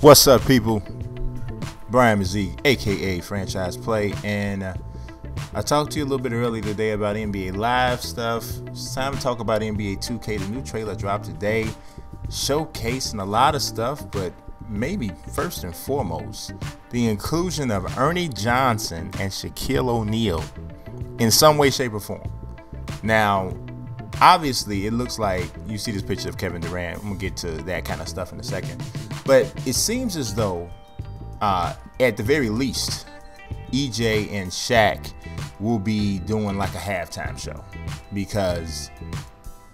What's up, people? Brian Mazik, aka Franchise Play, and I talked to you a little bit earlier today about NBA Live stuff. It's time to talk about NBA 2K. The new trailer dropped today, showcasing a lot of stuff, but maybe first and foremost, the inclusion of Ernie Johnson and Shaquille O'Neal in some way, shape, or form. Now, obviously, it looks like you see this picture of Kevin Durant. I'm gonna get to that kind of stuff in a second, but it seems as though, at the very least, EJ and Shaq will be doing like a halftime show, because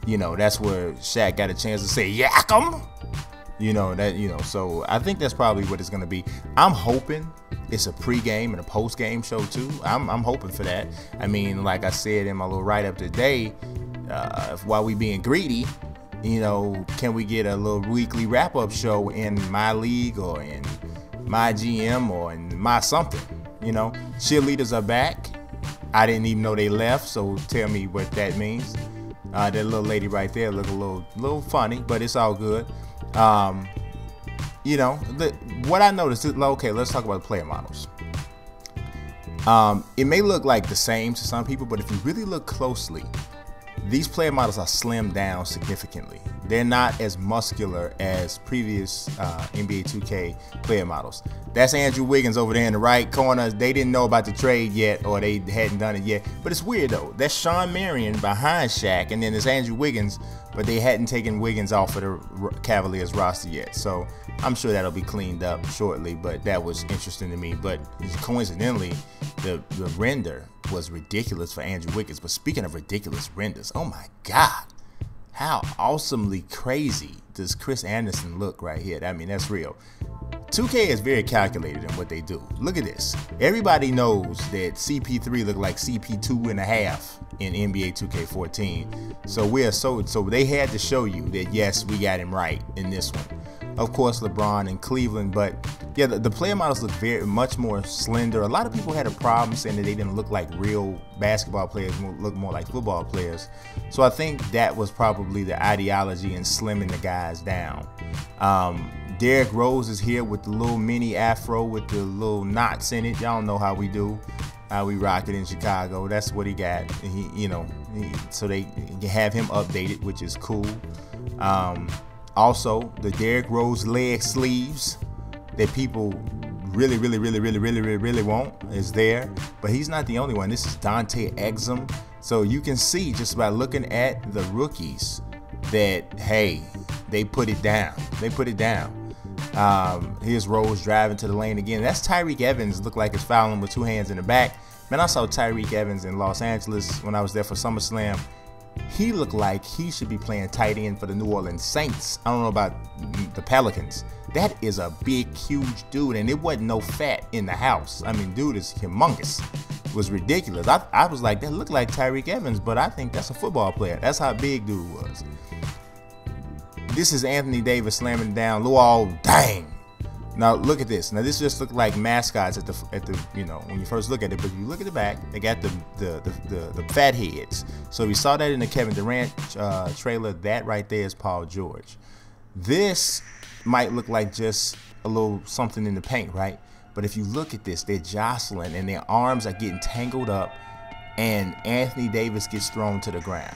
that's where Shaq got a chance to say Yakkem. So I think that's probably what it's gonna be. I'm hoping it's a pregame and a postgame show too. I'm hoping for that. I mean, like I said in my little write-up today, while we being greedy, can we get a little weekly wrap-up show in my league or in my GM or in my something? Cheerleaders are back. I didn't even know they left, so tell me what that means. That little lady right there look a little funny, but it's all good. What I noticed is, okay, let's talk about the player models. It may look like the same to some people, but if you really look closely, these player models are slimmed down significantly. They're not as muscular as previous NBA 2K player models. That's Andrew Wiggins over there in the right corner. They didn't know about the trade yet, or they hadn't done it yet. But it's weird though. That's Sean Marion behind Shaq, and then there's Andrew Wiggins, but they hadn't taken Wiggins off of the Cavaliers roster yet. So I'm sure that'll be cleaned up shortly, but that was interesting to me. But coincidentally, the render was ridiculous for Andrew Wiggins. But speaking of ridiculous renders, oh my God, how awesomely crazy does Chris Anderson look right here? I mean, that's real. 2K is very calculated in what they do. Look at this. Everybody knows that CP3 looked like CP2.5 in NBA 2K14. So they had to show you that yes, we got him right in this one. Of course, LeBron in Cleveland, but yeah, the player models look much more slender. A lot of people had a problem saying that they didn't look like real basketball players, look more like football players. So I think that was probably the ideology in slimming the guys down. Derrick Rose is here with the little mini afro with the little knots in it. Y'all know how we do, how we rock it in Chicago. That's what he got. So they can have him updated, which is cool. Also, the Derrick Rose leg sleeves that people really want is there, but he's not the only one. This is Dante Exum. So you can see just by looking at the rookies that, hey, they put it down. They put it down. Here's Rose driving to the lane again. That's Tyreek Evans. Look like it's fouling with two hands in the back. Man, I saw Tyreek Evans in Los Angeles when I was there for SummerSlam. He looked like he should be playing tight end for the New Orleans Saints. I don't know about the Pelicans. That is a big, huge dude, and it wasn't no fat in the house. I mean, dude is humongous. It was ridiculous. I was like, that looked like Tyreek Evans, but I think that's a football player. That's how big dude was. This is Anthony Davis slamming it down. Oh, dang. Now look at this. Now this just looked like mascots at the when you first look at it, but if you look at the back, they got the fat heads. So we saw that in the Kevin Durant trailer. That right there is Paul George. This might look like just a little something in the paint, right? But if you look at this, they're jostling and their arms are getting tangled up, and Anthony Davis gets thrown to the ground.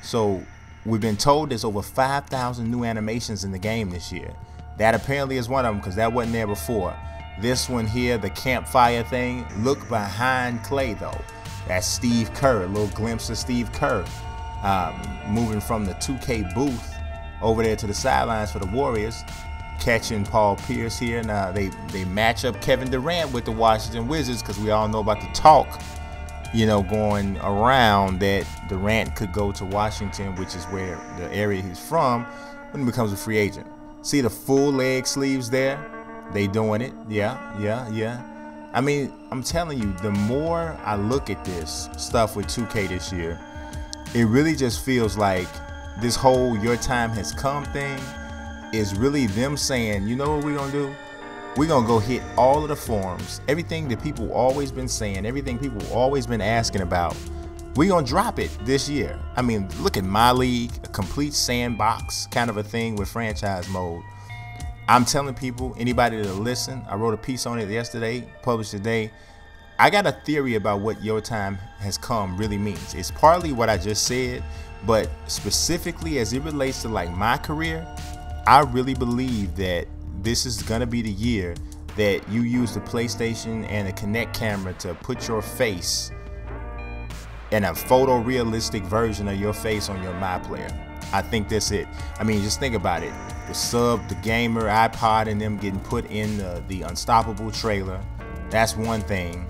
So we've been told there's over 5,000 new animations in the game this year. That apparently is one of them, because that wasn't there before. This one here, the campfire thing, look behind Clay though. That's Steve Kerr, a little glimpse of Steve Kerr moving from the 2K booth over there to the sidelines for the Warriors, catching Paul Pierce here. Now they match up Kevin Durant with the Washington Wizards, because we all know about the talk going around that Durant could go to Washington, which is where the area he's from, when he becomes a free agent. See the full leg sleeves there? They doing it. Yeah. I mean, I'm telling you, the more I look at this stuff with 2K this year, it really just feels like this whole your time has come thing is really them saying, you know what we're going to do? We're going to go hit all of the forums, everything that people always been saying, everything people always been asking about. We're going to drop it this year. I mean, look at my league, a complete sandbox kind of a thing with franchise mode. I'm telling people, anybody to listen, I wrote a piece on it yesterday, published today. I got a theory about what your time has come really means. It's partly what I just said, but specifically as it relates to like my career, I really believe that this is gonna be the year that you use the PlayStation and the Kinect camera to put your face in a photorealistic version of your face on your My Player. I think that's it. I mean, just think about it. The sub, the gamer, iPod, and them getting put in the Unstoppable trailer. That's one thing.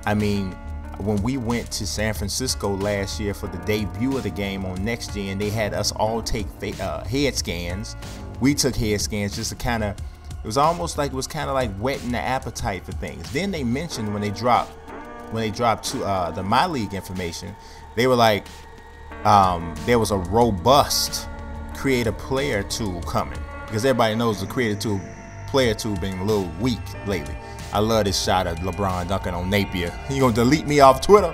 I mean, when we went to San Francisco last year for the debut of the game on Next Gen, they had us all take head scans. We took head scans just to kind of, it was almost like, it was kind of like whetting the appetite for things. Then they mentioned when they dropped to the My League information, they were like, there was a robust creator player tool coming, because everybody knows the creator player tool being a little weak lately. I love this shot of LeBron dunking on Napier. You gonna delete me off Twitter?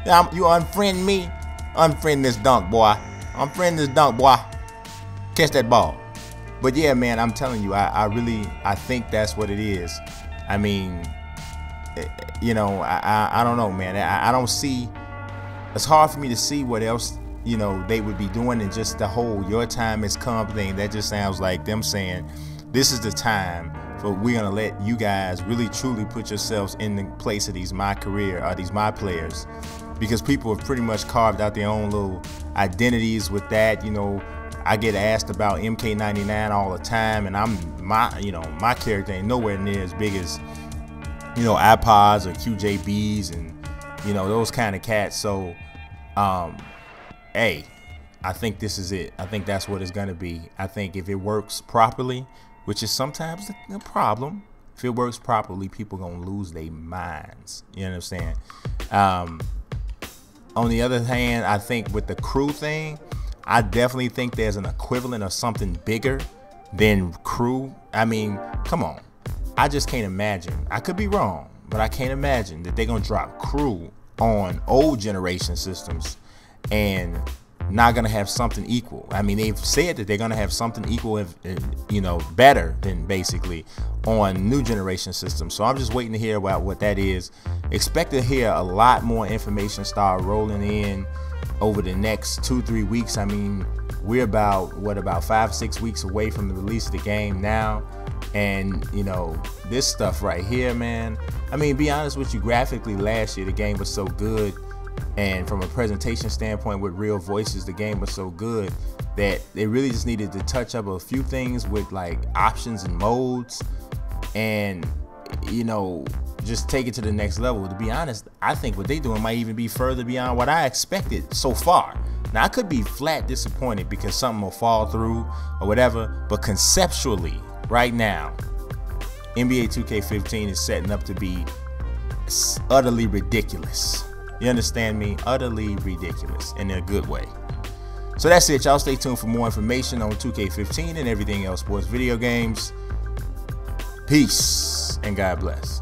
You unfriend me? Unfriend this dunk, boy. Unfriend this dunk, boy. Catch that ball. But yeah, man, I'm telling you, I think that's what it is. I mean, you know, I don't know, man. I don't see, it's hard for me to see what else, you know, they would be doing than just the whole your time has come thing. That just sounds like them saying, this is the time for we're gonna let you guys really truly put yourselves in the place of these My Career or these My Players, because people have pretty much carved out their own little identities with that. You know, I get asked about MK99 all the time, and my character ain't nowhere near as big as, you know, iPods or QJBs and, you know, those kind of cats. So, hey, I think this is it. I think that's what it's gonna be. I think if it works properly, which is sometimes the problem, if it works properly, people gonna lose their minds. You know what I'm saying? On the other hand, I think with the crew thing, I definitely think there's an equivalent of something bigger than crew. I mean, come on. I just can't imagine. I could be wrong, but I can't imagine that they're gonna drop crew on old generation systems and not gonna have something equal. I mean, they've said that they're gonna have something equal, if you know, better than basically on new generation systems. So I'm just waiting to hear about what that is. Expect to hear a lot more information start rolling in over the next 2-3 weeks. I mean, we're about 5-6 weeks away from the release of the game now, and you know, this stuff right here, man. I mean, be honest with you, graphically last year the game was so good, and from a presentation standpoint with real voices, the game was so good that they really just needed to touch up a few things with like options and modes, and you know, just take it to the next level. To be honest, I think what they're doing might even be further beyond what I expected so far. Now, I could be flat disappointed because something will fall through or whatever, but conceptually, right now, NBA 2K15 is setting up to be utterly ridiculous. You understand me? Utterly ridiculous in a good way. So that's it, y'all. Stay tuned for more information on 2K15 and everything else sports video games. Peace and God bless.